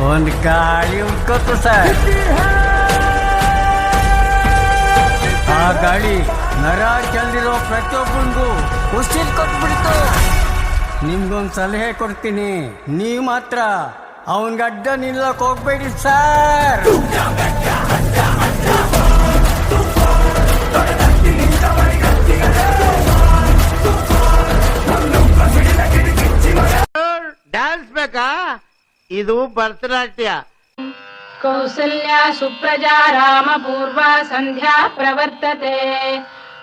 ಒಂದು ಗಾಳಿ ಉಳ್ಕೋತು ಸರ್. ಆ ಗಾಳಿ ನರ ಚೆಲ್ದಿರೋ ಪ್ರತಿಯೊಬ್ಬನಿಗೂ ಉಸಿರು ಕೊಟ್ಬಿಡ್ತು. ನಿಮ್ಗೊಂದು ಸಲಹೆ ಕೊಡ್ತೀನಿ, ನೀವು ಮಾತ್ರ ಅವನ್ಗೆ ಅಡ್ಡ ನಿಲ್ಲಕ್ ಹೋಗ್ಬೇಡಿ ಸರ್. ಡ್ಯಾನ್ಸ್ ಬೇಕಾ? ಇದು ಭರತನಾಟ್ಯ. ಕೌಸಲ್ಯ ಸುಪ್ರಜಾ ರಾಮ ಪೂರ್ವ ಸಂಧ್ಯಾ ಪ್ರವರ್ತತೆ.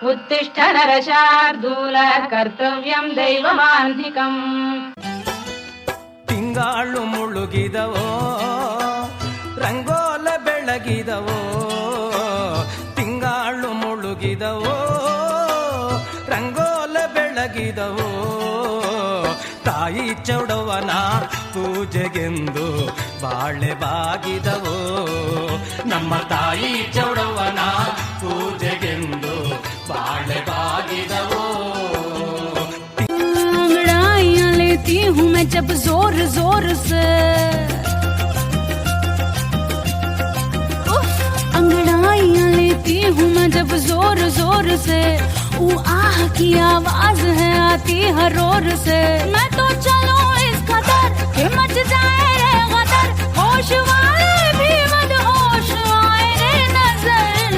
ಉತ್ತಿಷ್ಠ ನರಶಾರ್ದೂಲ ಕರ್ತವ್ಯಂ ದೈವಮಾನ್ಧಿಕಂ. ತಿಂಗಾಳು ಮುಳುಗಿದವೋ ರಂಗೋಲ ಬೆಳಗಿದವೋ, ತಿಂಗಾಳು ಮುಳುಗಿದವೋ ರಂಗೋಲ ಬೆಳಗಿದವೋ, ತಾಯಿ ಚೌಡವನ ಪೂಜೆಗೆಂದು ಬಾಳೆ ಬಾಗಿದವೋ, ನಮ್ಮ ತಾಯಿ ಚೌಡವನ ಪೂಜೆಗೆಂದು ಬಾಳೆ ಬಾಗಿದವೋ. अंगड़ाइयां लेती हूँ मैं जब जोर जोर से, अंगड़ाइयां लेती हूँ मैं जब जोर जोर से, वो आह की आवाज है आती हर ओर से. मैं तो चलूं इस कदर कि मच जाए रे गदर, होश वाले भी मदहोश आए रे नजर.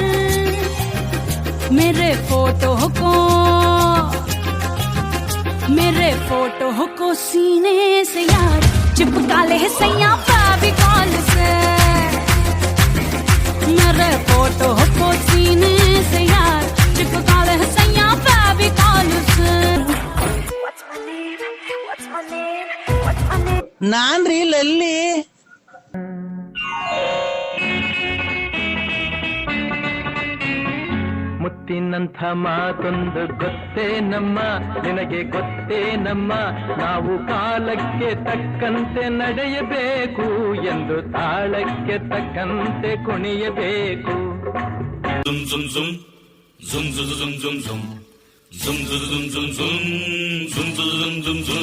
मेरे फोटो को सीने से यार चिपका ले सैया फेविकॉल से. मेरे फोटो को सीने से यार चिपका ले सैया फेविकॉल से. ನಾನ್ರಿ ಲಲ್ಲಿ. ಮುತ್ತಿನಂಥ ಮಾತೊಂದು ಗೊತ್ತೇ ನಮ್ಮ, ನಿನಗೆ ಗೊತ್ತೇ ನಮ್ಮ, ನಾವು ಕಾಲಕ್ಕೆ ತಕ್ಕಂತೆ ನಡೆಯಬೇಕು ಎಂದು ತಾಳಕ್ಕೆ ತಕ್ಕಂತೆ ಕುಣಿಯಬೇಕು. zum zum zum zum zum zum zum zum zum zum zum zum zum zum zum zum zum